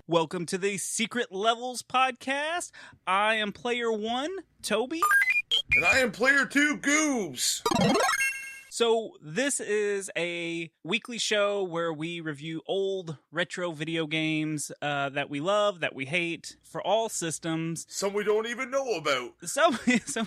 Welcome to the Secret Levels podcast. I am player 1, Toby. And I am player 2, Goobs. So this is a weekly show where we review old retro video games that we love, that we hate, for all systems. Some we don't even know about. Some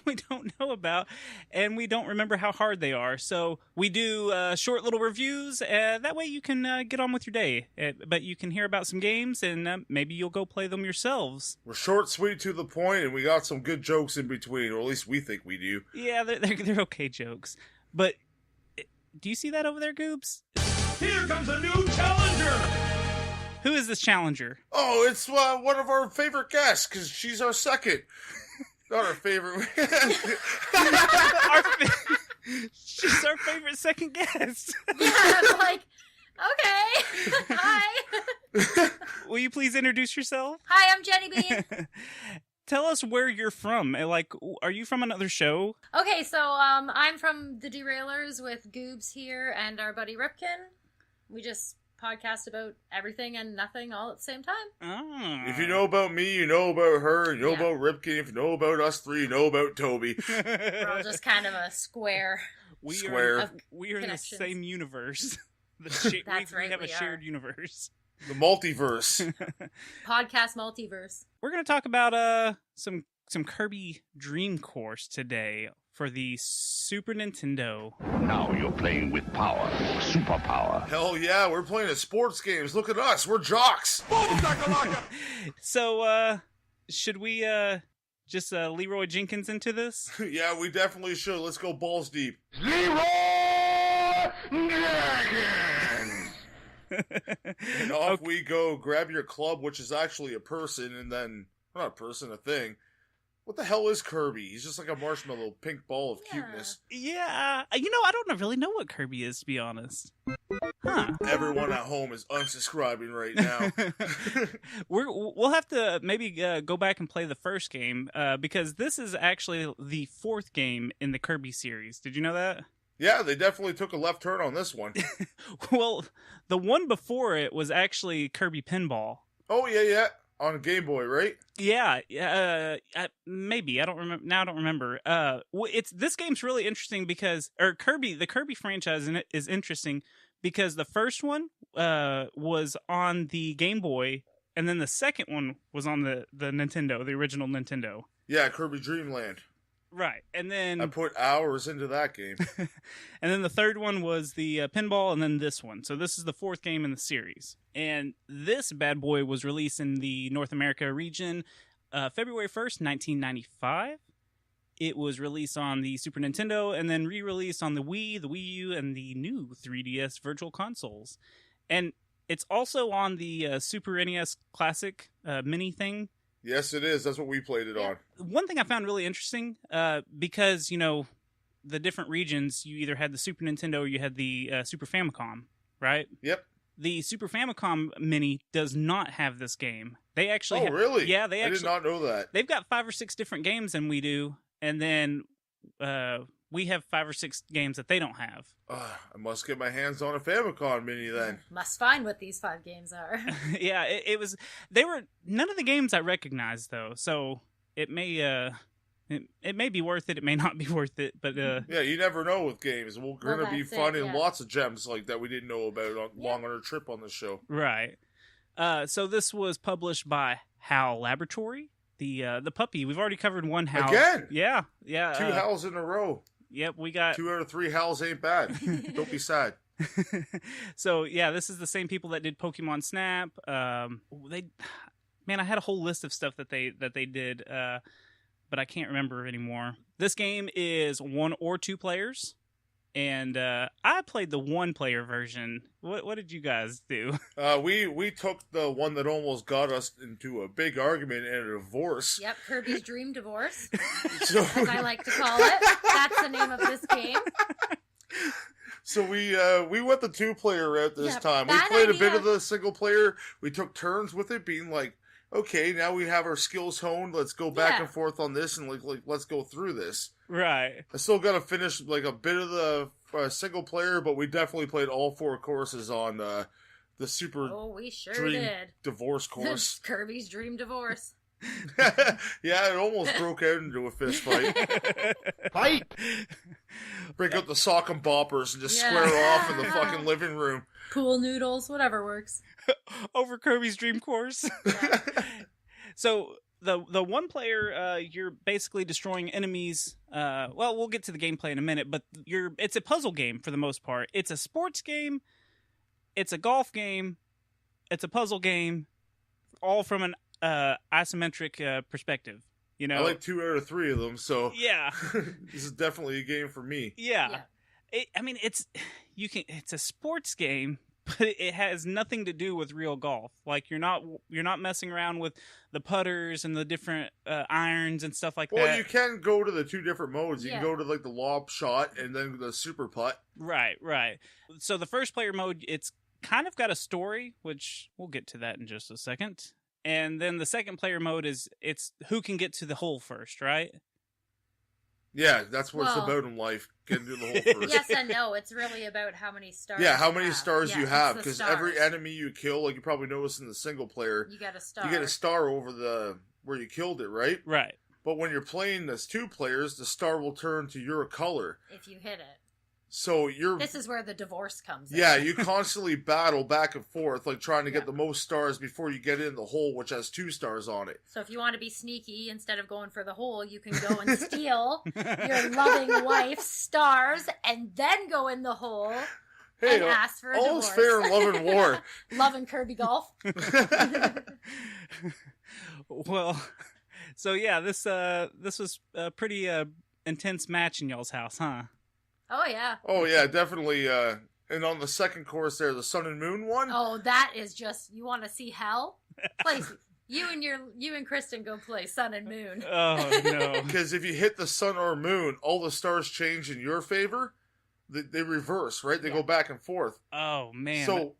we don't know about, and we don't remember how hard they are. So we do short little reviews. That way you can get on with your day. But you can hear about some games, and maybe you'll go play them yourselves. We're short, sweet, to the point, and we got some good jokes in between, or at least we think we do. Yeah, they're okay jokes. But do you see that over there, Goobs? Here comes a new challenger! Who is this challenger? Oh, it's one of our favorite guests, because she's our second. Not our favorite. She's our favorite second guest. Yeah, I'm like, okay. Hi. Will you please introduce yourself? Hi, I'm Jenny Bean. Tell us where you're from. Like, are you from another show? Okay, so I'm from The Derailers with Goobs here and our buddy Ripkin. We just podcast about everything and nothing all at the same time. Oh. If you know about me, you know about her, you know about Ripkin. If you know about us three, you know about Toby. We're all just kind of a square. We are in the same universe. That's right, we have a shared universe. The multiverse. Podcast multiverse. We're going to talk about some Kirby Dream Course today for the Super Nintendo. Now you're playing with power, superpower. Hell yeah, we're playing at sports games. Look at us, we're jocks. So, should we just Leroy Jenkins into this? Yeah, we definitely should. Let's go balls deep. Leroy Jenkins! And off we go. Grab your club, which is actually a person, and then, not a person, a thing. What the hell is Kirby? He's just like a marshmallow pink ball of cuteness. Yeah, I don't really know what Kirby is, to be honest. Huh. Everyone at home is unsubscribing right now. We'll have to maybe go back and play the first game, because this is actually the fourth game in the Kirby series. Did you know that? Yeah, they definitely took a left turn on this one. Well, the one before it was actually Kirby Pinball. Oh, yeah. On Game Boy, right? Yeah, maybe. I don't remember. Now I don't remember. This game's really interesting because, the Kirby franchise in it is interesting because the first one was on the Game Boy, and then the second one was on the Nintendo, the original Nintendo. Yeah, Kirby Dream Land. Right, and then I put hours into that game. And then the third one was the pinball, and then this one. So this is the fourth game in the series. And this bad boy was released in the North America region February 1st, 1995. It was released on the Super Nintendo, and then re-released on the Wii, the Wii U, and the new 3DS Virtual Consoles. And it's also on the Super NES Classic mini thing. Yes, it is. That's what we played it on. One thing I found really interesting, because, the different regions, you either had the Super Nintendo or you had the Super Famicom, right? Yep. The Super Famicom Mini does not have this game. They actually really? Yeah, I did not know that. They've got 5 or 6 different games than we do, and then we have 5 or 6 games that they don't have. I must get my hands on a Famicom Mini then. Must find what these 5 games are. Yeah, they were none of the games I recognized though, so it may it may be worth it, it may not be worth it, but yeah, you never know with games. We're gonna be finding lots of gems like that we didn't know about along on our trip on the show. Right. So this was published by HAL Laboratory. The puppy. We've already covered one HAL. Again? Yeah. 2 HALs in a row. Yep, we got 2 out of 3 HALs ain't bad. Don't be sad. So yeah, this is the same people that did Pokemon Snap. I had a whole list of stuff that they did, but I can't remember anymore. This game is 1 or 2 players, and I played the 1-player version. What did you guys do? We took the one that almost got us into a big argument and a divorce. Yep, Kirby's Dream Divorce, so, as I like to call it. That's the name of this game. So we went the 2-player route this time. We played a bit of the single player. We took turns with it, being like, okay, now we have our skills honed. Let's go back and forth on this, and like let's go through this. Right. I still got to finish like a bit of the single player, but we definitely played all 4 courses on the the super we sure dream did. divorce course. Kirby's Dream Divorce. Yeah, it almost broke out into a fist fight. Fight! Break out the sock and boppers and just square off in the fucking living room. Pool noodles, whatever works. Over Kirby's Dream Course. Yeah. So the one player, you're basically destroying enemies. Well, we'll get to the gameplay in a minute, but it's a puzzle game for the most part. It's a sports game. It's a golf game. It's a puzzle game. All from an isometric perspective. You know, I like 2 out of 3 of them, so yeah, this is definitely a game for me. Yeah. It's a sports game, but it has nothing to do with real golf. Like you're not messing around with the putters and the different irons and stuff like that. Well, you can go to the 2 different modes. You can go to like the lob shot and then the super putt. Right. So the first player mode, it's kind of got a story, which we'll get to that in just a second. And then the second player mode it's who can get to the hole first, right? Yeah, that's what it's about in life. Getting to the hole first. Yes and no. It's really about how many stars. Yeah, how many stars you have. Because stars. every enemy you kill, like you probably noticed in the single player, you get a star. You get a star over where you killed it, right? Right. But when you're playing as 2 players, the star will turn to your color. If you hit it. So This is where the divorce comes in. Yeah, you constantly battle back and forth, like trying to get the most stars before you get in the hole, which has 2 stars on it. So if you want to be sneaky, instead of going for the hole, you can go and steal your loving wife's stars and then go in the hole and ask for a divorce. All's fair in love and war. Love and Kirby golf. Well, so yeah, this was a pretty intense match in y'all's house, huh? Oh, yeah. Oh, yeah, definitely. And on the second course there, the Sun and Moon one. Oh, that is just, you want to see hell? Play, you and Kristen go play Sun and Moon. Oh, no. Because if you hit the sun or moon, all the stars change in your favor. They reverse, right? They go back and forth. Oh, man. So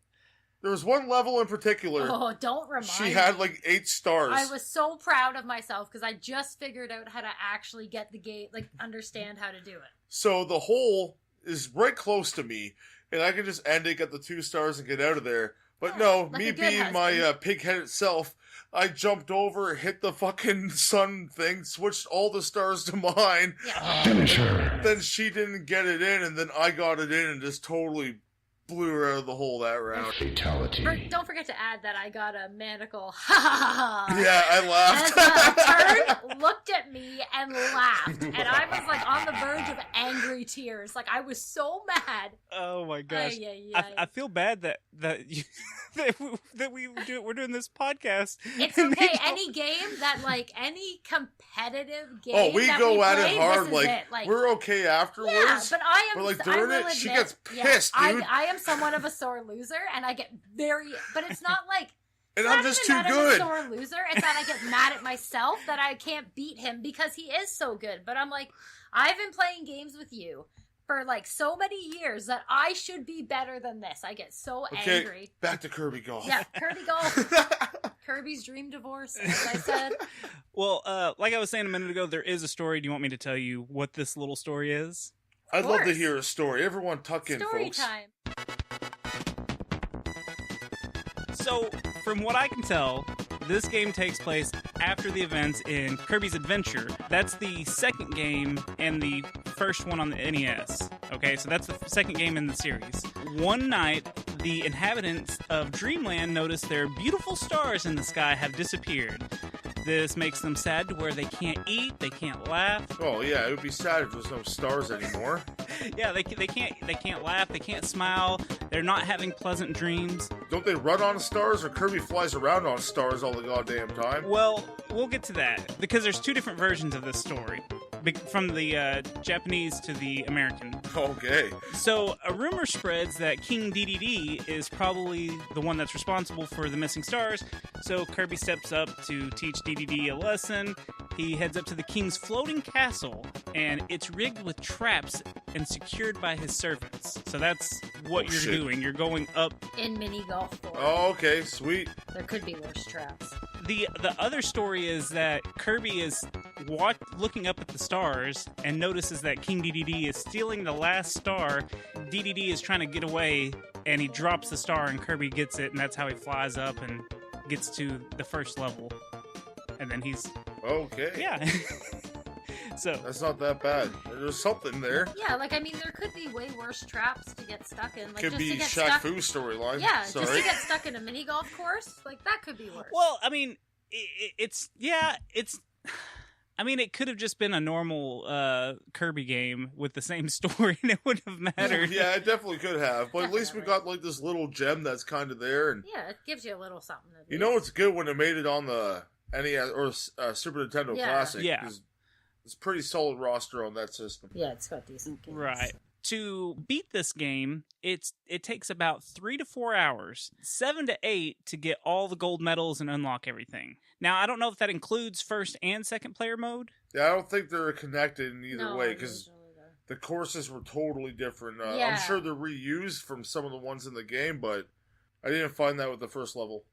there was one level in particular. Oh, don't remind me. She had like 8 stars. I was so proud of myself because I just figured out how to actually get the game, like understand how to do it. So the hole is right close to me, and I can just end it, get the 2 stars, and get out of there. But no, like me being my pig-headed self, I jumped over, hit the fucking sun thing, switched all the stars to mine. Yeah. Finish her. Then she didn't get it in, and then I got it in and just totally blew her out of the hole that round. Fatality. Don't forget to add that I got a maniacal ha ha ha. Yeah, I laughed. As turned, looked at me, and laughed. And I was like on the verge of angry tears. Like I was so mad. Oh my gosh. Ay. I feel bad that we're doing this podcast. It's okay. Any game that any competitive game. Oh, we that go we at play, it hard. this is it. We're okay afterwards. Yeah, but I am. But like I during will it, admit, she gets pissed, dude. I am somewhat of a sore loser, and I get very. But it's not like. And It's I'm not just even too that I'm good. a sore loser. It's that I get mad at myself that I can't beat him because he is so good. But I'm like, I've been playing games with you for so many years that I should be better than this. I get so angry. Back to Kirby golf. Yeah, Kirby golf. Kirby's Dream Divorce, as I said. Well, like I was saying a minute ago, there is a story. Do you want me to tell you what this little story is? I'd love to hear a story. Everyone tuck in, Story folks. time. So, from what I can tell, this game takes place after the events in Kirby's Adventure. That's the second game and the first one on the NES. Okay, so that's the second game in the series. One night, the inhabitants of Dreamland notice their beautiful stars in the sky have disappeared. This makes them sad to where they can't eat, they can't laugh. Oh yeah, it would be sad if there's no stars anymore. Yeah, they can't laugh, they can't smile. They're not having pleasant dreams. Don't they run on stars, or Kirby flies around on stars all the goddamn time? Well, we'll get to that because there's 2 different versions of this story, from the Japanese to the American. Okay. So a rumor spreads that King DDD is probably the one that's responsible for the missing stars. So Kirby steps up to teach DDD a lesson. He heads up to the king's floating castle, and it's rigged with traps and secured by his servants. So that's what you're doing. You're going up. In mini golf course. Oh, okay, sweet. There could be worse traps. The other story is that Kirby is looking up at the stars and notices that King DDD is stealing the last star. DDD is trying to get away and he drops the star, and Kirby gets it, and that's how he flies up and gets to the first level. And then he's... Okay. Yeah. So that's not that bad. There's something there. Yeah, like, I mean, there could be way worse traps to get stuck in. Like, could just be to get Shaq stuck... Fu storyline. Yeah, Sorry. just to get stuck in a mini golf course. Like, that could be worse. Well, I mean, it's... I mean, it could have just been a normal Kirby game with the same story, and it wouldn't have mattered. Yeah, it definitely could have. But at least we got, like, this little gem that's kind of there. And yeah, it gives you a little something to do. You know it's good when it made it on the NES or Super Nintendo Classic. Yeah. It's a pretty solid roster on that system. Yeah, it's got decent games. Right. To beat this game, it takes about 3 to 4 hours, 7 to 8 to get all the gold medals and unlock everything. Now, I don't know if that includes first and second player mode. Yeah, I don't think they're connected in either way, because really the courses were totally different. Yeah. I'm sure they're reused from some of the ones in the game, but I didn't find that with the first level.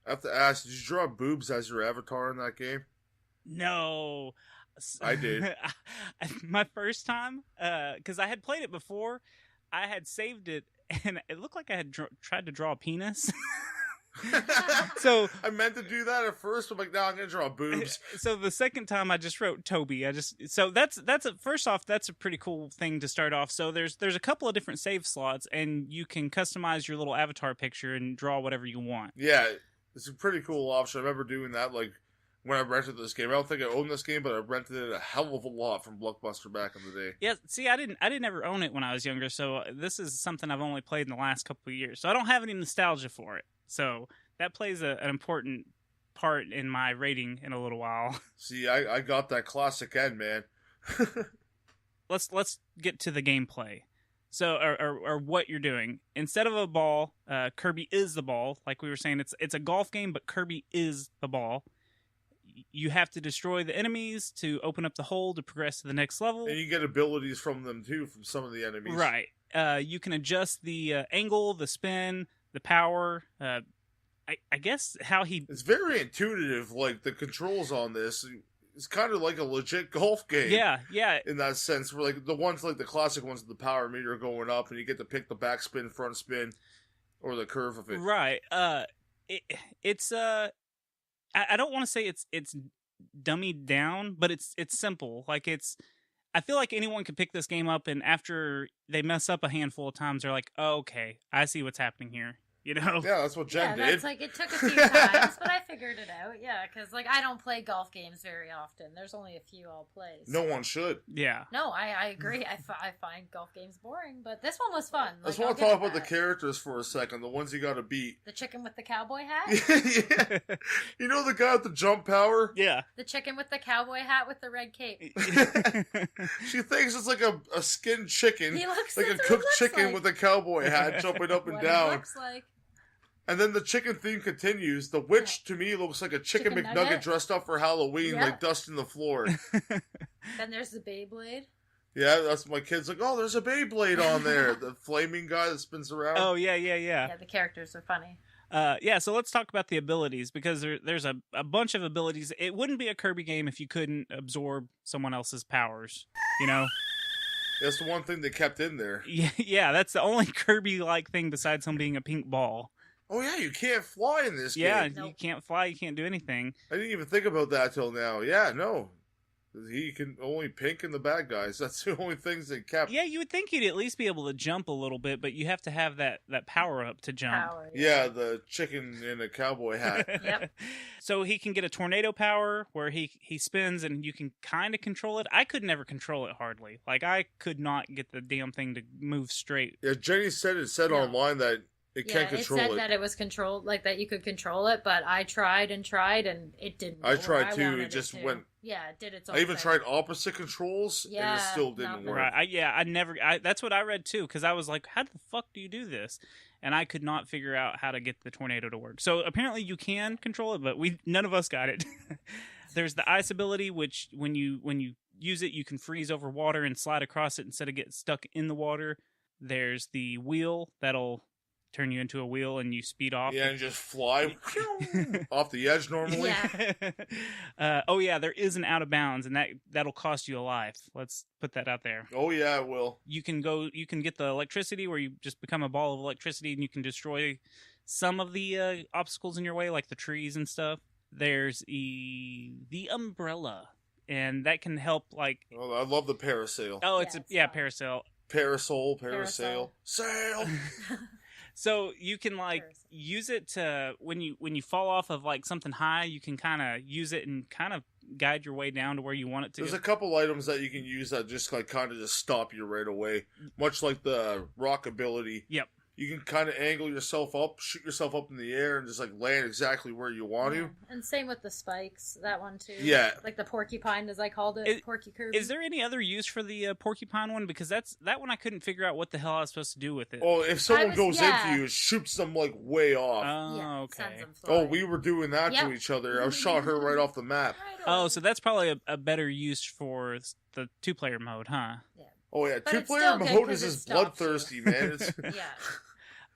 I have to ask, did you draw boobs as your avatar in that game? No. I did. My first time, because I had played it before, I had saved it, and it looked like I had tried to draw a penis. So I meant to do that at first, but I'm like, no, I'm gonna draw boobs. So the second time, I just wrote Toby. First off, that's a pretty cool thing to start off. So there's a couple of different save slots, and you can customize your little avatar picture and draw whatever you want. Yeah, it's a pretty cool option. I remember doing that, like, when I rented this game. I don't think I owned this game, but I rented it a hell of a lot from Blockbuster back in the day. Yeah, see, I didn't ever own it when I was younger, so this is something I've only played in the last couple of years. So I don't have any nostalgia for it. So that plays an important part in my rating in a little while. See, I got that classic end, man. Let's get to the gameplay. So, or what you're doing. Instead of a ball, Kirby is the ball. Like we were saying, it's a golf game, but Kirby is the ball. You have to destroy the enemies to open up the hole to progress to the next level. And you get abilities from them, too, from some of the enemies. Right. You can adjust the angle, the spin, the power. I guess how he... It's very intuitive, like, the controls on this. It's kind of like a legit golf game. Yeah, yeah. In that sense, where, like, the ones, like, the classic ones, the power meter going up, and you get to pick the backspin, front spin, or the curve of it. Right. It's... I don't want to say it's dummied down, but it's simple. Like, I feel like anyone could pick this game up, and after they mess up a handful of times, they're like, oh, okay, I see what's happening here. You know? Yeah, that's what Jen did. That's like, it took a few times, but I figured it out. Yeah, because, like, I don't play golf games very often. There's only a few I'll play. So. No one should. Yeah. No, I agree. I find golf games boring, but this one was fun. I just want to talk about the characters for a second, the ones you gotta beat. The chicken with the cowboy hat? Yeah. You know the guy with the jump power? Yeah. The chicken with the cowboy hat with the red cape. She thinks it's like a skinned chicken. He looks like a cooked chicken with a cowboy hat jumping up and down. It looks like. And then the chicken theme continues. The witch, to me, looks like a chicken McNugget nugget? dressed up for Halloween, like dusting the floor. Then there's the Beyblade. Yeah, that's my kid's like, oh, there's a Beyblade on there. The flaming guy that spins around. Oh, yeah. Yeah, the characters are funny. So let's talk about the abilities, because there's a bunch of abilities. It wouldn't be a Kirby game if you couldn't absorb someone else's powers, you know? That's the one thing they kept in there. Yeah, that's the only Kirby-like thing besides him being a pink ball. Oh, yeah, you can't fly in this game. Yeah, you can't fly, you can't do anything. I didn't even think about that till now. Yeah, no. He can only pink in the bad guys. That's the only things they kept. Yeah, you would think you'd at least be able to jump a little bit, but you have to have that power-up to jump. Yeah, the chicken in a cowboy hat. Yep. So he can get a tornado power where he spins and you can kind of control it. I could never control it hardly. Like, I could not get the damn thing to move straight. Yeah, Jenny said online that it can't control it. It said that it was controlled, like that you could control it, but I tried and it didn't. I tried too. It just went. Yeah, it did its own I even thing. tried opposite controls, and it still didn't work. Right. I never. That's what I read too, because I was like, how the fuck do you do this? And I could not figure out how to get the tornado to work. So apparently you can control it, but none of us got it. There's the ice ability, which when you use it, you can freeze over water and slide across it instead of get stuck in the water. There's the wheel that'll turn you into a wheel and you speed off. Yeah, and just fly off the edge normally. Yeah. There is an out of bounds, and that'll cost you a life. Let's put that out there. Oh yeah, it will. You can get the electricity where you just become a ball of electricity and you can destroy some of the obstacles in your way, like the trees and stuff. There's the umbrella, and that can help, like... Oh, I love the parasail. Oh, it's parasail. Parasail. Sail! So you can, like, use it to... When you fall off of, like, something high, you can kind of use it and kind of guide your way down to where you want it to. There's a couple items that you can use that just, like, kind of just stop you right away. Much like the rock ability. Yep. You can kind of angle yourself up, shoot yourself up in the air, and just, like, land exactly where you want to. And same with the spikes, that one, too. Yeah. Like the porcupine, as I called it, Porky Kirby. Is there any other use for the porcupine one? Because that one I couldn't figure out what the hell I was supposed to do with it. Oh, if someone goes into you, it shoots them, like, way off. Oh, okay. Sends them flying. Oh, we were doing that to each other. I shot her right off the map. Oh, so that's probably a better use for the 2-player mode, huh? Yeah. Oh, yeah. But 2-player mode is just bloodthirsty, man. It's... Yeah.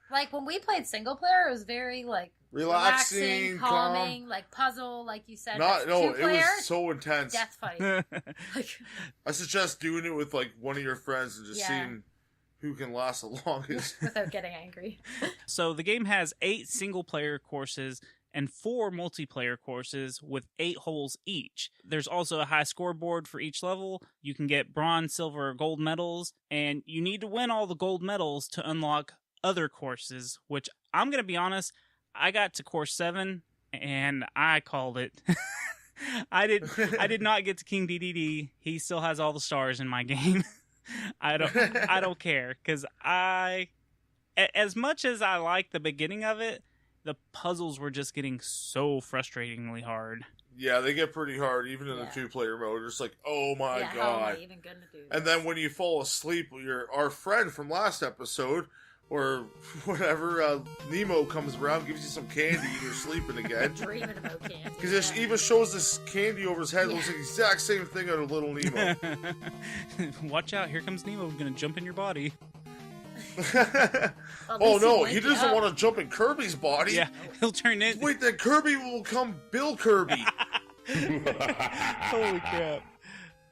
Like, when we played single player, it was very, like, relaxing, calming, calm. Like, puzzle, like you said. It Two-player, was so intense. death fight. Like, I suggest doing it with, like, one of your friends and just seeing who can last the longest. without getting angry. So the game has 8 single-player courses and 4 multiplayer courses with 8 holes each. There's also a high scoreboard for each level. You can get bronze, silver, or gold medals, and you need to win all the gold medals to unlock other courses, which I'm going to be honest, I got to course 7 and I called it. I did not get to King DDD. He still has all the stars in my game. I don't care, because as much as I like the beginning of it, the puzzles were just getting so frustratingly hard. Yeah, they get pretty hard, even in the 2-player mode. It's like, oh my god. How am I even gonna do this? And then when you fall asleep, our friend from last episode, or whatever, Nemo comes around, gives you some candy, and you're sleeping again. Dreaming about candy. Because it even shows this candy over his head. It looks like the exact same thing out of Little Nemo. Watch out, here comes Nemo. He's going to jump in your body. Oh no, he doesn't want to jump in Kirby's body. Yeah, he'll turn in. Wait, then Kirby will become Bill Kirby. Holy crap.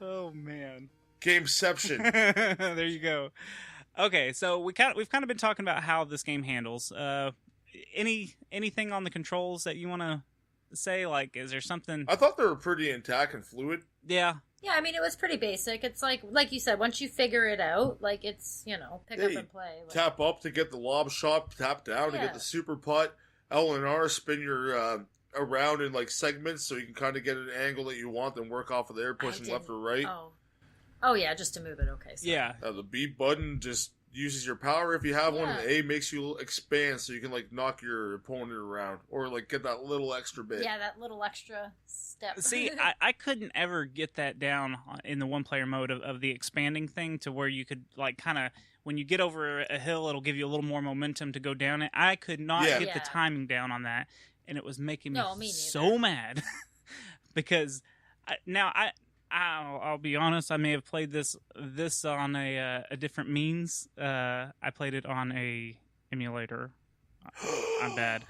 Oh, man. Gameception. There you go. Okay, so we've kind of been talking about how this game handles. Anything on the controls that you want to say? Like, is there something? I thought they were pretty intact and fluid. Yeah. Yeah, I mean, it was pretty basic. It's like you said, once you figure it out, like, it's, pick up and play. Like, tap up to get the lob shot, tap down to get the super putt. L and R, spin your around in, like, segments so you can kind of get an angle that you want, then work off of there, pushing left or right. Oh, yeah, just to move it. Okay. So. Yeah. The B button just uses your power if you have one, and the A makes you expand so you can, like, knock your opponent around, or, like, get that little extra bit. Yeah, that little extra step. See, I couldn't ever get that down in the 1-player mode of the expanding thing, to where you could, like, kind of, when you get over a hill, it'll give you a little more momentum to go down it. I could not get the timing down on that, and it was making me so mad. Because I'll be honest, I may have played this on a different means. I played it on a emulator. I'm bad.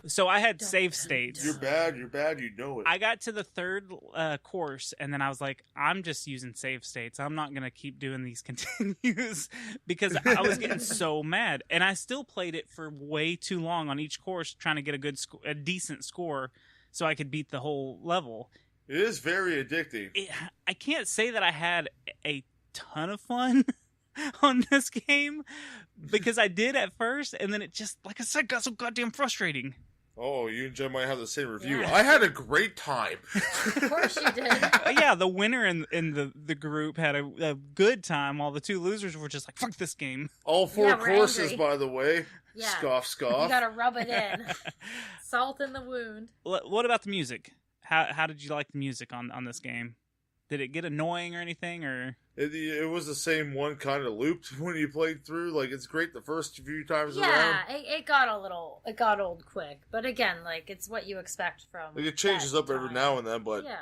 So I had save states. You're bad, you know it. I got to the 3rd course, and then I was like, I'm just using save states. I'm not going to keep doing these continues, because I was getting so mad. And I still played it for way too long on each course, trying to get a decent score so I could beat the whole level. It is very addicting. I can't say that I had a ton of fun on this game, because I did at first, and then it just, like I said, got so goddamn frustrating. Oh, you and Jen might have the same review. Yeah. I had a great time. Of course you did. Yeah, the winner in the group had a good time, while the 2 losers were just like, fuck this game. All 4 courses, angry. By the way. Yeah. Scoff. You gotta rub it in. Salt in the wound. What about the music? How did you like the music on this game? Did it get annoying or anything, or? It was the same one kind of looped when you played through. Like, it's great the first few times around. Yeah, it got old quick. But again, like, it's what you expect from. Like, it changes up every now and then, but yeah,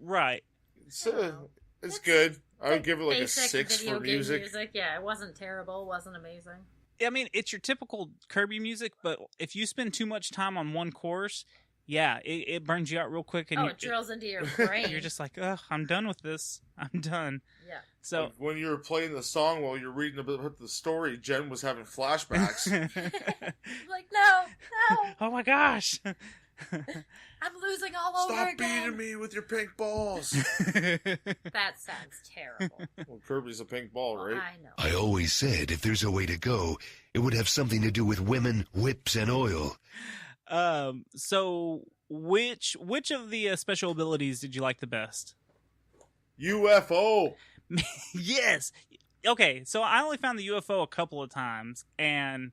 right. It's good. I would give it like a basic 6 video for game music. Yeah, it wasn't terrible. It wasn't amazing. I mean, it's your typical Kirby music, but if you spend too much time on one course, yeah, it burns you out real quick. And it drills into your brain. You're just like, ugh, I'm done with this. I'm done. Yeah. So like when you were playing the song while you're reading about the story, Jen was having flashbacks. Like, no. Oh my gosh. I'm losing all over Stop again. beating me with your pink balls. That sounds terrible. Well, Kirby's a pink ball, right? I know. I always said if there's a way to go, it would have something to do with women, whips, and oil. So which of the special abilities did you like the best? UFO. Yes. Okay, so I only found the UFO a couple of times, and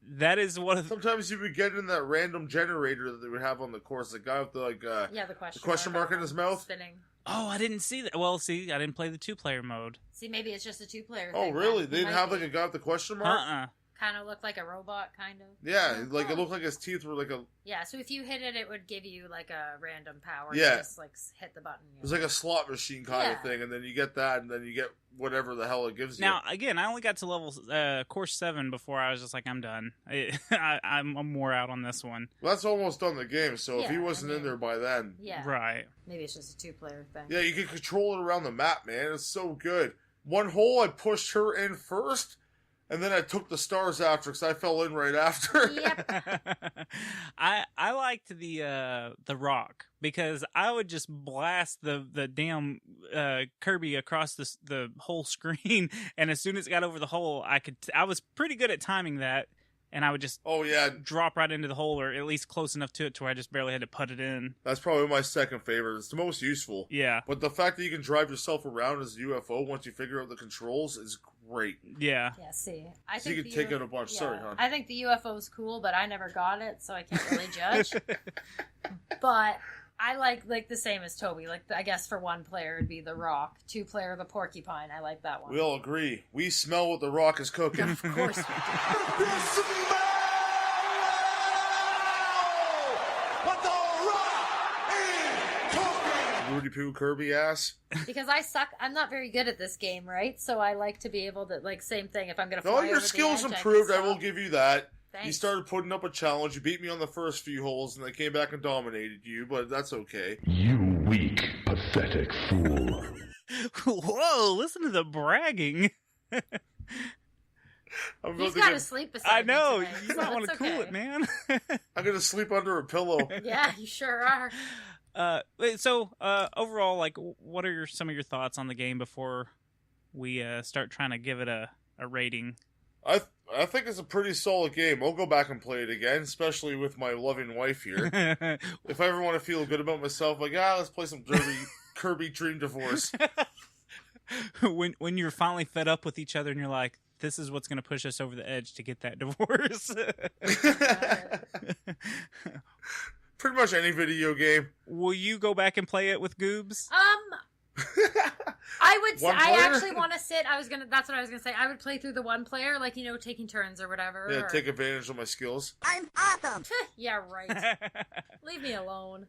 that is one of the... Sometimes you would get in that random generator that they would have on the course. The guy with the the question mark in his mouth. Spinning. Oh, I didn't see that. Well, see, I didn't play the 2-player mode. See, maybe it's just a 2-player Oh, thing. really? Then. They didn't have like a guy with the question mark? Kind of looked like a robot, kind of. Yeah, like it looked like his teeth were like a... Yeah, so if you hit it, it would give you like a random power. Yeah. You just like hit the button. It was like a slot machine kind of thing, and then you get that, and then you get whatever the hell it gives you. Now, again, I only got to level course 7 before I was just like, I'm done. I'm more out on this one. Well, that's almost done the game, so if he Yeah, wasn't in there by then... Yeah. Right. Maybe it's just a 2-player thing. Yeah, you can control it around the map, man. It's so good. One hole, I pushed her in first, and then I took the stars after because I fell in right after. Yep. I liked the rock because I would just blast the damn Kirby across the whole screen, and as soon as it got over the hole, I was pretty good at timing that, and I would just drop right into the hole, or at least close enough to it to where I just barely had to put it in. That's probably my second favorite. It's the most useful. Yeah. But the fact that you can drive yourself around as a UFO once you figure out the controls is great. Yeah. Yeah, see. So you can take out a bunch. Yeah. Sorry, hon. I think the UFO is cool, but I never got it, so I can't really judge. But I like the same as Toby. Like, I guess for 1 player it'd be the rock, 2-player the porcupine. I like that one. We all agree. We smell what the rock is cooking. Of course we do. Rudy Poo Kirby ass. Because I suck. I'm not very good at this game, right? So I like to be able to, like, same thing. If I'm going to fly No, your over skills the edge, improved. I will give you that. Thanks. You started putting up a challenge. You beat me on the first few holes, and I came back and dominated you, but that's okay. You weak, pathetic fool. Whoa, listen to the bragging. He's got to sleep beside me. I know. Today, You might want to cool it, man. I'm going to sleep under a pillow. Yeah, you sure are. So overall, like, what are some of your thoughts on the game before we start trying to give it a rating? I think it's a pretty solid game. I'll go back and play it again, especially with my loving wife here. If I ever want to feel good about myself, like, let's play some Kirby Dream Divorce. When you're finally fed up with each other and you're like, this is what's going to push us over the edge to get that divorce. Pretty much any video game. Will you go back and play it with Goobs? I would say, One I player? actually want to sit. That's what I was gonna say. I would play through the 1 player, like, taking turns or whatever. Yeah, take advantage of my skills. I'm awesome. Yeah, right. Leave me alone.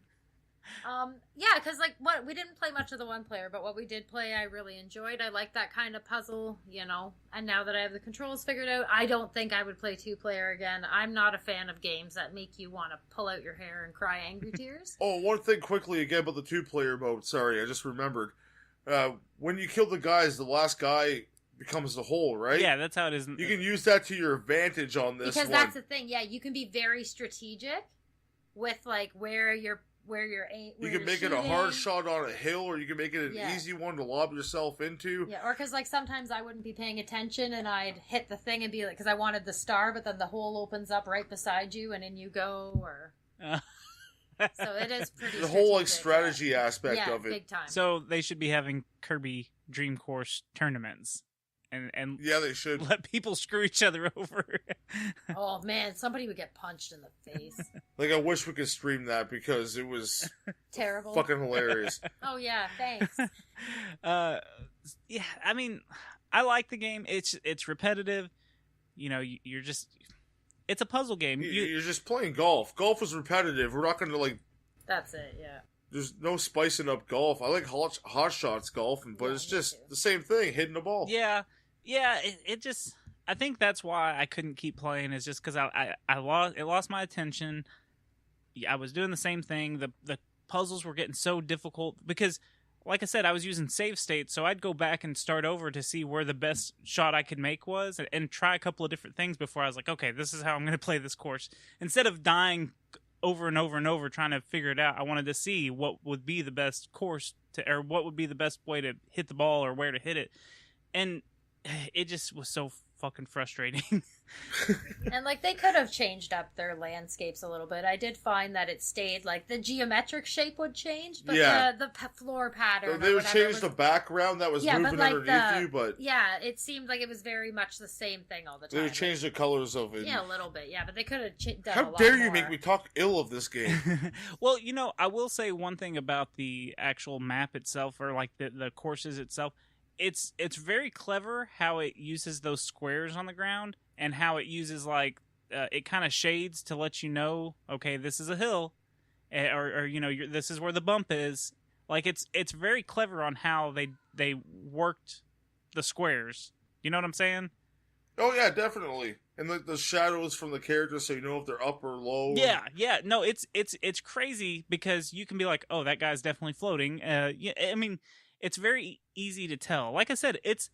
Yeah, because we didn't play much of the 1 player, but what we did play, I really enjoyed. I like that kind of puzzle, And now that I have the controls figured out, I don't think I would play 2-player again. I'm not a fan of games that make you want to pull out your hair and cry angry tears. Oh, one thing quickly again about the 2-player mode. Sorry, I just remembered. When you kill the guys, the last guy becomes the whole, right? Yeah, that's how it is. You can use that to your advantage on this because one. that's the thing. Yeah, you can be very strategic with where you're aiming. You can make it a hard shot on a hill, or you can make it an easy one to lob yourself into. Yeah, or because sometimes I wouldn't be paying attention and I'd hit the thing and be like, because I wanted the star, but then the hole opens up right beside you and in you go, or. So it is pretty. The whole strategy aspect of it. Big time. So they should be having Kirby Dream Course tournaments, and yeah, they should let people screw each other over. Oh man, somebody would get punched in the face. Like, I wish we could stream that because it was terrible, fucking hilarious. Oh yeah, thanks. Yeah, I mean, I like the game. It's repetitive. You're just. It's a puzzle game. You're just playing golf. Golf is repetitive. We're not going to That's it, yeah. there's no spicing up golf. I like hot shots golf, but it's just the same thing, hitting the ball. Yeah. It just. I think that's why I couldn't keep playing. Is just because it lost my attention. I was doing the same thing. The puzzles were getting so difficult because, like I said, I was using save states, so I'd go back and start over to see where the best shot I could make was, and try a couple of different things before I was like, okay, this is how I'm going to play this course. Instead of dying over and over and over trying to figure it out, I wanted to see what would be the best course or what would be the best way to hit the ball or where to hit it, and it just was so fucking frustrating. And like they could have changed up their landscapes a little bit. I did find that it stayed like the geometric shape would change, but the floor pattern. They would change the background that was moving underneath you, but it seemed like it was very much the same thing all the time. They would change the colors of it. Yeah, a little bit. Yeah, but they could have done. How a lot dare you more. make me talk ill of this game? Well, I will say one thing about the actual map itself, or like the courses itself. It's very clever how it uses those squares on the ground and how it uses it kind of shades to let you know, okay, this is a hill, or this is where the bump is. Like it's very clever on how they worked the squares. You know what I'm saying? Oh yeah, definitely. And the shadows from the characters, so you know if they're up or low. Yeah. No, it's crazy because you can be like, oh, that guy's definitely floating. I mean. It's very easy to tell. Like I said, it's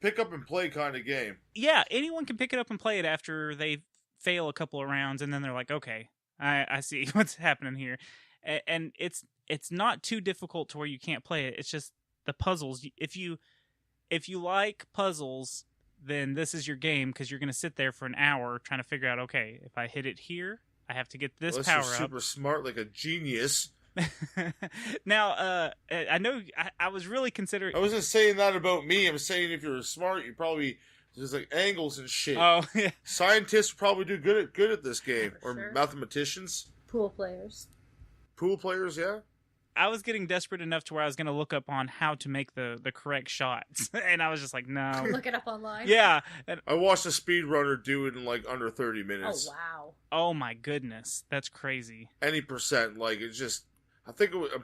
pick up and play kind of game. Yeah, anyone can pick it up and play it after they fail a couple of rounds, and then they're like, okay, I see what's happening here. And it's not too difficult to where you can't play it. It's just the puzzles. If you like puzzles, then this is your game because you're going to sit there for an hour trying to figure out, okay, if I hit it here, I have to get this power up. Super smart, like a genius. Now, I know I was really considering. I wasn't saying that about me. I'm saying if you're smart, you probably there's like angles and shit. Oh, yeah. Scientists probably do good at this game, or sure. Mathematicians, Pool players, yeah. I was getting desperate enough to where I was going to look up on how to make the correct shots, and I was just like, no. Look it up online. Yeah, I watched a speedrunner do it in like under 30 minutes. Oh wow. Oh my goodness, that's crazy. Any percent, like it's just. I'm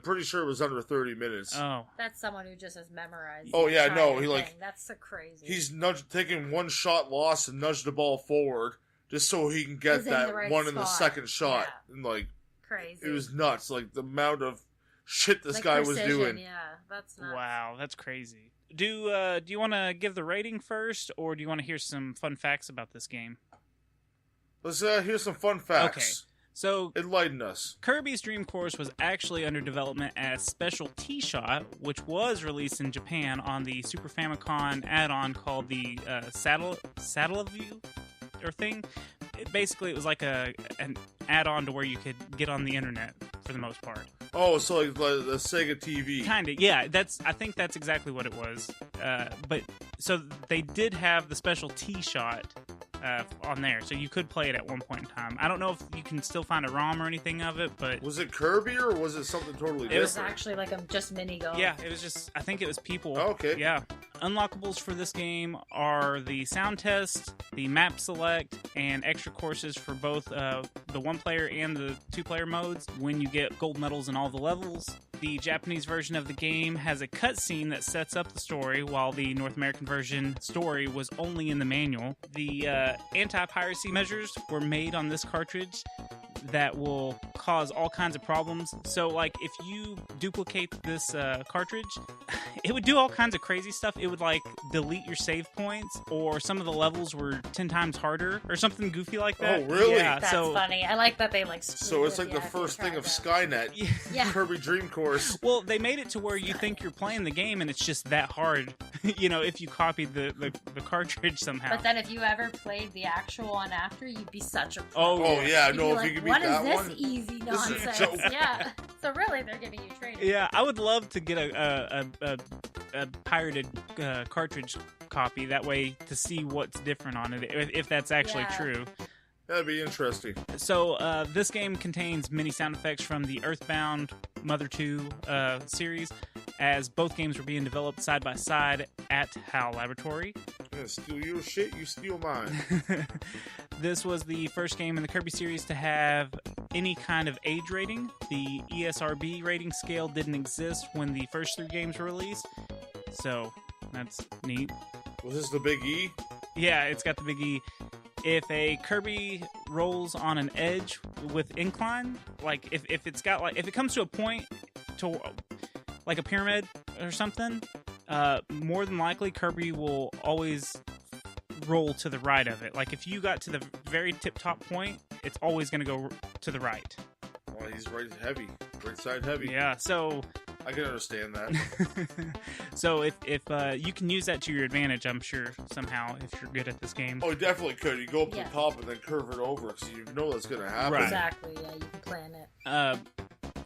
pretty sure it was under 30 minutes. Oh. That's someone who just has memorized. Oh, yeah, no, That's so crazy. He's taking one shot loss and nudged the ball forward just so he can get that one in the second shot. Yeah. And, like, crazy. It was nuts. Like, the amount of shit this guy was doing. Yeah, that's nuts. Wow, that's crazy. Do you want to give the rating first, or do you want to hear some fun facts about this game? Let's hear some fun facts. Okay. So, enlighten us. Kirby's Dream Course was actually under development as Special T-Shot, which was released in Japan on the Super Famicom add-on called the Satellaview or thing. Basically, it was like an add-on to where you could get on the internet for the most part. Oh, so like the Sega TV. Kinda, yeah. I think that's exactly what it was. But so they did have the Special T-Shot on there, so you could play it at one point in time. I don't know if you can still find a ROM or anything of it, but was it Kirby or was it something totally different? It was actually like just mini golf. Yeah, it was just. I think it was people. Oh, okay. Yeah. Unlockables for this game are the sound test, the map select, and extra courses for both the one-player and the two-player modes when you get gold medals in all the levels. The Japanese version of the game has a cutscene that sets up the story, while the North American version story was only in the manual. The anti-piracy measures were made on this cartridge that will cause all kinds of problems. So, like, if you duplicate this cartridge, it would do all kinds of crazy stuff. It would, like, delete your save points, or some of the levels were 10 times harder, or something goofy like that. Oh, really? Yeah, that's funny. I like that they, like, so it's like the first thing of Skynet. Yeah. Kirby Dream Course. Well, they made it to where you think you're playing the game, and it's just that hard, if you copied the cartridge somehow. But then if you ever played the actual one after, you'd be such a pro. Oh yeah, no, if like, you could beat what that is one. this easy nonsense? This is a joke. Yeah. So really, they're giving you training. Yeah, I would love to get a pirated cartridge copy, that way to see what's different on it, if that's actually true. That'd be interesting. So this game contains many sound effects from the Earthbound Mother 2 series, as both games were being developed side by side at HAL Laboratory. I'm gonna steal your shit, you steal mine. This was the first game in the Kirby series to have any kind of age rating. The ESRB rating scale didn't exist when the first 3 games were released, so that's neat. Was this the big E? Yeah, it's got the big E. If a Kirby rolls on an edge with incline, like if it comes to a point to like a pyramid or something, more than likely Kirby will always roll to the right of it. Like if you got to the very tip top point, it's always going to go to the right. Well, he's right side heavy. Yeah, so I can understand that. so if you can use that to your advantage, I'm sure somehow if you're good at this game. Oh, you definitely could. You go up to the top and then curve it over because you know that's going to happen. Right. Exactly. Yeah, you can plan it.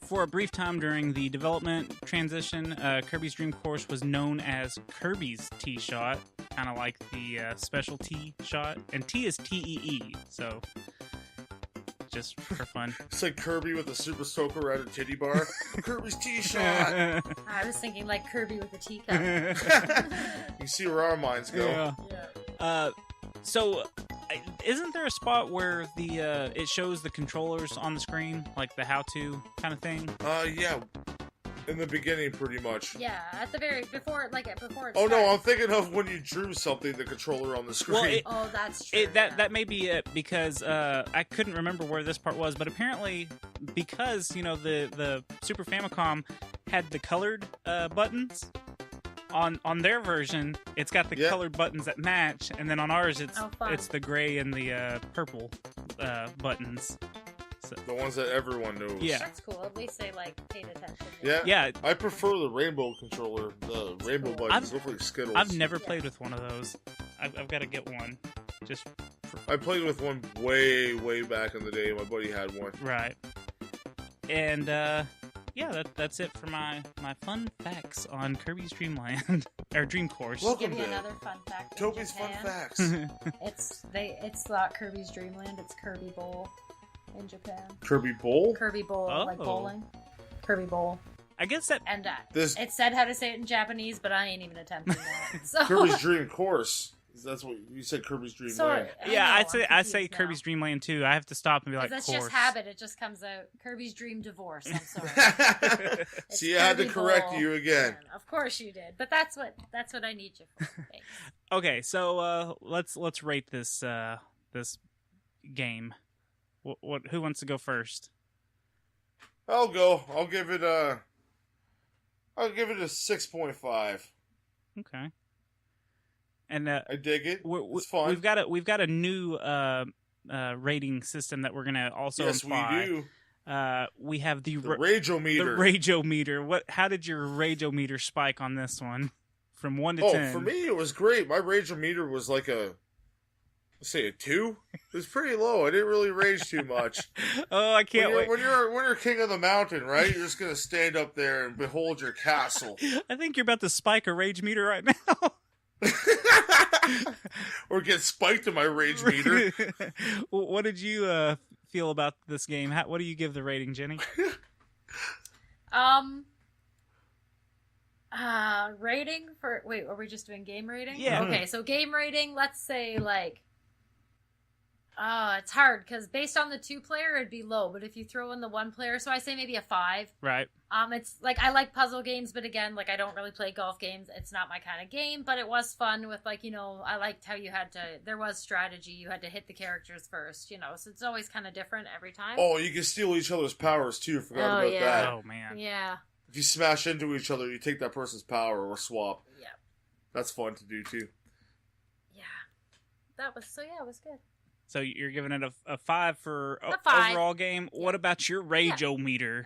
For a brief time during the development transition, Kirby's Dream Course was known as Kirby's T-Shot, kind of like the special T-Shot, and T is T-E-E, so just for fun. It's like Kirby with a super soaker at a titty bar. Kirby's T-Shot! I was thinking like Kirby with a teacup. You see where our minds go. Yeah. So, isn't there a spot where the it shows the controllers on the screen, like the how-to kind of thing? Yeah. In the beginning, pretty much. Yeah, at the very before it Oh no, starts. I'm thinking of when you drew something, the controller on the screen. Oh, that's true. That may be it, because I couldn't remember where this part was, but apparently because the Super Famicom had the colored buttons. On their version, it's got the colored buttons that match, and then on ours, it's the gray and the purple buttons. So, the ones that everyone knows. Yeah, that's cool. At least they paid attention. Yeah. I prefer the rainbow controller. The rainbow buttons look like Skittles. I've never played with one of those. I've got to get one. I played with one way back in the day. My buddy had one. Right. And that's it for my fun facts on Kirby's Dream Land or Dream Course. Welcome Give you to another fun fact. Toby's Fun Facts. It's not Kirby's Dream Land. It's Kirby Bowl in Japan. Kirby Bowl? Kirby Bowl, like bowling. Kirby Bowl. I guess that... And it said how to say it in Japanese, but I ain't even attempting that. So. Kirby's Dream Course. That's what you said. Kirby's Dream Land. I say Kirby's Dream Land too. I have to stop and be like, that's course. just habit. It just comes out. Kirby's Dream Divorce. I'm sorry. See, I had to correct you again. Yeah, of course you did, but that's what I need you for. Thanks. Okay, so let's rate this this game. Who wants to go first? I'll go. I'll give it a 6.5. Okay. And I dig it. It's fun. We've got a new rating system that we're gonna also apply. We do. We have the Rageometer. The Rageometer. How did your Rageometer spike on this one? From 1 to 10. For me it was great. My Rageometer was like a 2. It was pretty low. I didn't really rage too much. Oh, I can't wait. When you're king of the mountain, right? You're just gonna stand up there and behold your castle. I think you're about to spike a rage meter right now. Or get spiked in my rage meter. What did you feel about this game? What do you give the rating, Jenny? Rating for... Wait, are we just doing game rating? Yeah. Okay, so game rating, let's say, like... it's hard, because based on the 2-player, it'd be low, but if you throw in the 1-player, so I say maybe a 5. Right. It's, like, I like puzzle games, but again, like, I don't really play golf games. It's not my kind of game, but it was fun with, like, I liked how there was strategy. You had to hit the characters first, so it's always kind of different every time. Oh, you can steal each other's powers, too. Forgot about that. Oh, man. Yeah. If you smash into each other, you take that person's power or swap. Yeah. That's fun to do, too. Yeah. It was good. So you're giving it a 5 for a 5. Overall game. Yeah. What about your Rageometer?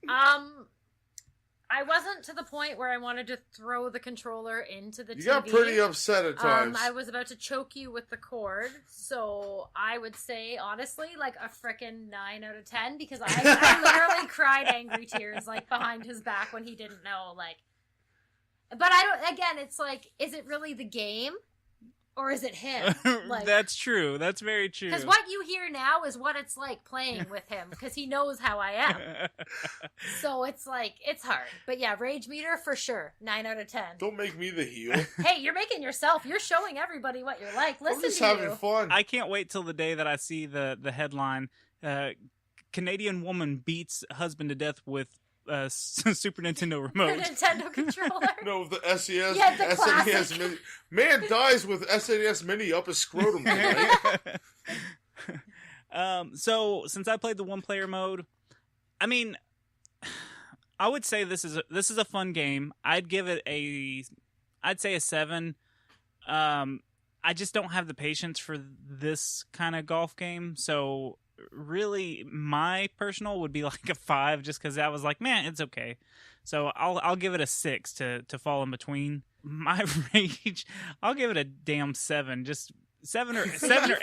I wasn't to the point where I wanted to throw the controller into the TV. You got pretty upset at times. I was about to choke you with the cord, so I would say, honestly, like a frickin' 9 out of 10, because I literally cried angry tears, like, behind his back when he didn't know, like... But it's like, is it really the game? Or is it him? Like, that's true. That's very true. Because what you hear now is what it's like playing with him, because he knows how I am. So it's like, it's hard. But yeah, Rage Meter for sure. 9 out of 10. Don't make me the heel. Hey, you're making yourself. You're showing everybody what you're like. Listen I'm just to having you. fun. I can't wait till the day that I see the headline, Canadian woman beats husband to death with Super Nintendo remote. Nintendo controller. No, the SES, Yeah, the SNES Mini. Man dies with SNES Mini up his scrotum. Right? So since I played the 1-player mode, I mean, I would say this is a fun game. I'd give it I'd say a 7. I just don't have the patience for this kind of golf game, so really my personal would be like a 5, just because I was like, man, it's okay. So I'll give it a 6 to fall in between. My rage, I'll give it a damn 7, just 7 or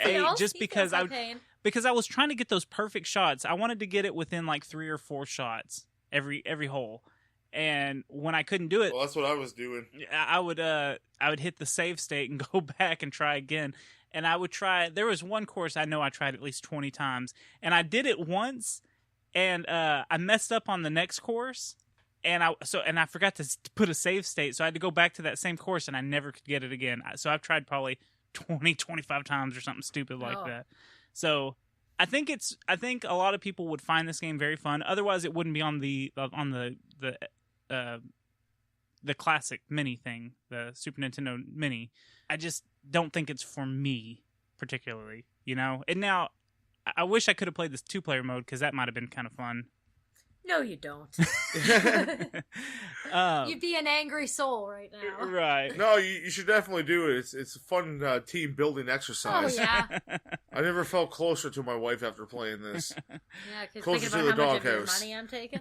8, just because I was trying to get those perfect shots. I wanted to get it within like 3 or 4 shots every hole. And when I couldn't do it, well, that's what I was doing. I would hit the save state and go back and try again. And I would try. There was one course I know I tried at least 20 times, and I did it once, and I messed up on the next course, and I forgot to put a save state, so I had to go back to that same course, and I never could get it again. So I've tried probably 25 times or something stupid like that. So I think a lot of people would find this game very fun. Otherwise, it wouldn't be on the classic mini thing, the Super Nintendo Mini. I just don't think it's for me particularly, you know. And now, I wish I could have played this 2-player mode because that might have been kind of fun. No, you don't. You'd be an angry soul right now. Right. No, you should definitely do it. It's a fun team building exercise. Oh, yeah. I never felt closer to my wife after playing this. Yeah, because Closer think to about the how much of your doghouse. money I'm taking.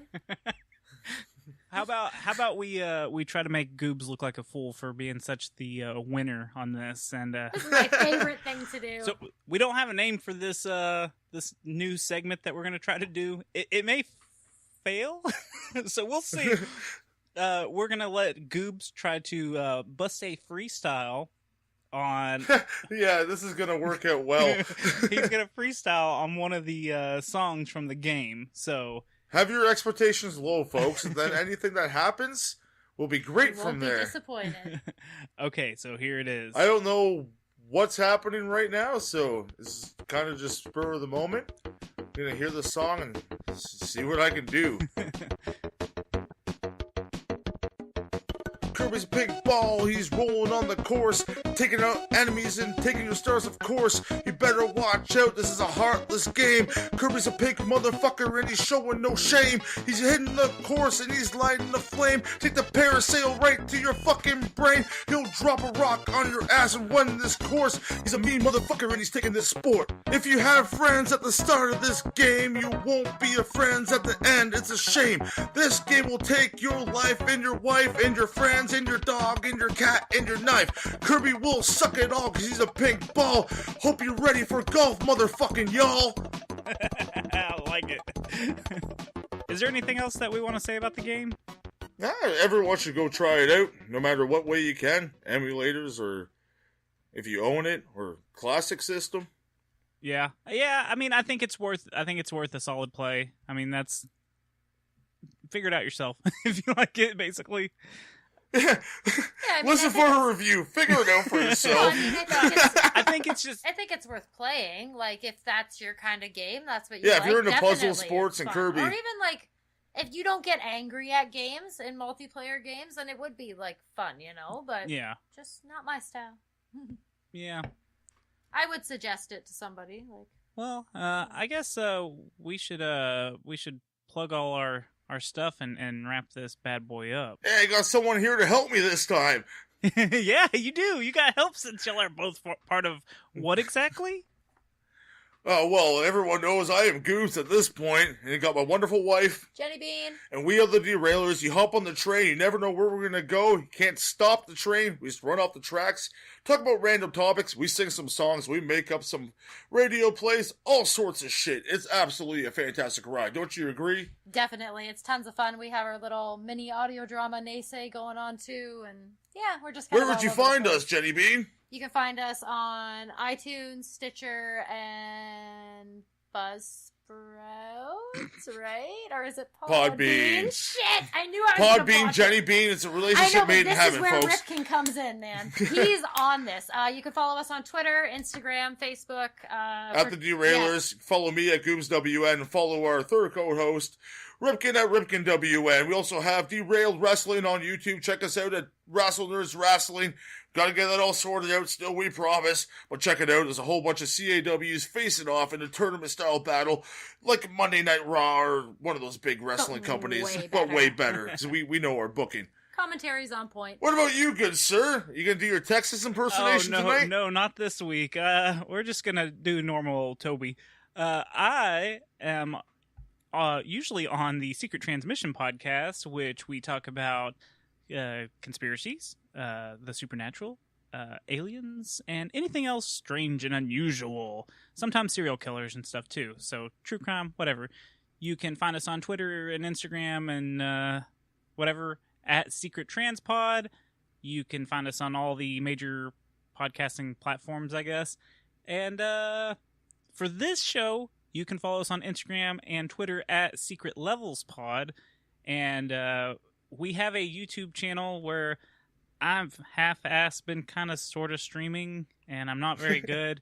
How about we try to make Goobs look like a fool for being such the winner on this, and This is my favorite thing to do. so we don't have a name for this this new segment that we're gonna try to do. It may fail, so we'll see. We're gonna let Goobs try to bust a freestyle on. Yeah, this is gonna work out well. He's gonna freestyle on one of the songs from the game. So have your expectations low, folks, and then anything that happens will be great you from won't there. be disappointed. Okay, so here it is. I don't know what's happening right now, so this is kind of just spur of the moment. I'm gonna hear the song and see what I can do. Kirby's a pink ball, he's rolling on the course, taking out enemies and taking your stars, of course. You better watch out, this is a heartless game. Kirby's a pink motherfucker and he's showing no shame. He's hitting the course and he's lighting the flame. Take the parasail right to your fucking brain. He'll drop a rock on your ass and win this course. He's a mean motherfucker and he's taking this sport. If you have friends at the start of this game, you won't be your friends at the end. It's a shame. This game will take your life and your wife and your friends and your dog and your cat and your knife. Kirby will suck it all because he's a pink ball. Hope you're ready for golf, motherfucking y'all. I like it. Is there anything else that we want to say about the game? Yeah, everyone should go try it out, no matter what way you can. Emulators, or if you own it, or classic system. Yeah. I mean, I think it's worth a solid play. I mean, that's figure it out yourself if you like it, basically. Yeah, I mean, listen for a review. Figure it out for yourself. I think it's just. I think it's worth playing. Like, if that's your kind of game, that's what you Yeah, like. if you're into puzzle definitely sports it's and fun. Kirby. Or even, like, if you don't get angry at games, in multiplayer games, then it would be, like, fun, you know? But Yeah. just not my style. Yeah. I would suggest it to somebody. Like, Well, I guess we should plug all our stuff and wrap this bad boy up. Hey, I got someone here to help me this time. Yeah, you do. You got help since y'all are both part of what exactly? Oh, well, everyone knows I am Goose at this point, and I got my wonderful wife, Jenny Bean. and we are the derailers. You hop on the train, you never know where we're gonna go, you can't stop the train, we just run off the tracks, talk about random topics, we sing some songs, we make up some radio plays, all sorts of shit. It's absolutely a fantastic ride, don't you agree? Definitely. It's tons of fun. We have our little mini audio drama naysay going on, too, and yeah, we're just kind Where of would you all over the find place. us, Jenny Bean? You can find us on iTunes, Stitcher, and Sprouts, right? Or is it Podbean? Shit! I knew I was Podbean, Jenny Bean. It's a relationship made in heaven, folks. This is where Ripkin comes in, man. He's on this. You can follow us on Twitter, Instagram, Facebook. At the Derailers. Yeah. Follow me at GoobsWN. Follow our third co-host, Ripkin at RipkinWN. We also have Derailed Wrestling on YouTube. Check us out at Wrestle Nerds Wrestling. Gotta get that all sorted out still, we promise. But check it out. There's a whole bunch of CAWs facing off in a tournament-style battle like Monday Night Raw or one of those big wrestling companies. But way better. Because we know our booking. Commentary's on point. What about you, good sir? You gonna do your Texas impersonation tonight? No, not this week. We're just gonna do normal Toby. I am usually on the Secret Transmission podcast, which we talk about conspiracies, the supernatural, aliens, and anything else strange and unusual. Sometimes serial killers and stuff too. So true crime, whatever. You can find us on Twitter and Instagram and whatever at Secret Transpod. You can find us on all the major podcasting platforms, I guess. And for this show, you can follow us on Instagram and Twitter at Secret Levels Pod. And we have a YouTube channel where I've half-assed been kind of sort of streaming, and I'm not very good.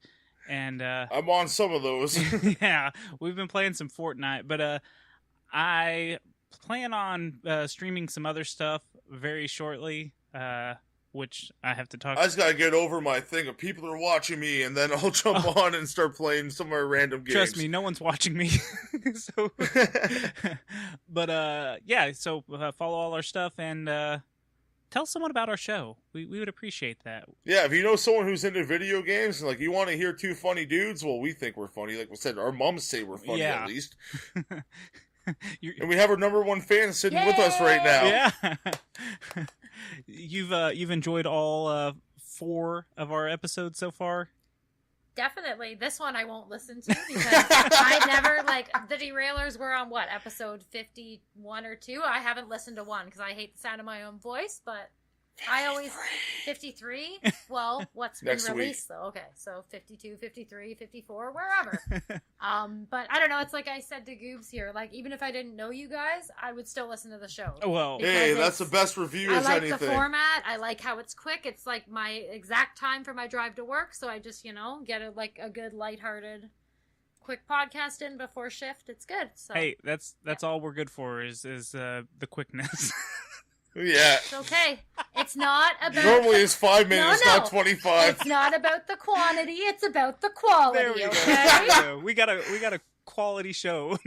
And I'm on some of those. Yeah, we've been playing some Fortnite, but I plan on streaming some other stuff very shortly, which I have to talk. I just gotta get over my thing of people are watching me, and then I'll jump on and start playing some of our random games. Trust me, no one's watching me. So, but yeah, so follow all our stuff and tell someone about our show. We would appreciate that. Yeah, if you know someone who's into video games and like you want to hear two funny dudes, well, we think we're funny. Like we said, our moms say we're funny at least. And we have our number one fan sitting with us right now. Yeah. You've enjoyed all 4 of our episodes so far? Definitely. This one I won't listen to because I never, the Derailers were on, episode 51 or 2? I haven't listened to one because I hate the sound of my own voice, but 53? Well, what's been released, though? Okay, so 52, 53, 54, wherever. But I don't know, it's like I said to Goobs here, even if I didn't know you guys, I would still listen to the show. Well, hey, that's the best review as anything. I like the format, I like how it's quick, it's like my exact time for my drive to work, so I just, get a good, lighthearted, quick podcast in before shift, it's good. So, hey, that's all we're good for is the quickness. Yeah. It's okay. It's not about... Normally it's 5 minutes, not 25. It's not about the quantity, it's about the quality, there we go. Okay? We got a quality show.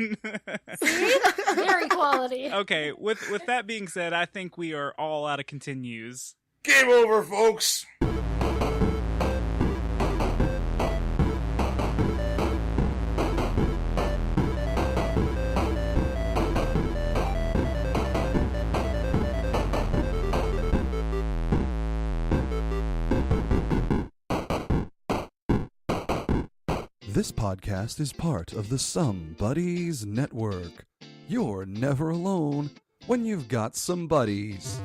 See? Very quality. Okay, with that being said, I think we are all out of continues. Game over, folks. This podcast is part of the Some Buddies Network. You're never alone when you've got some buddies.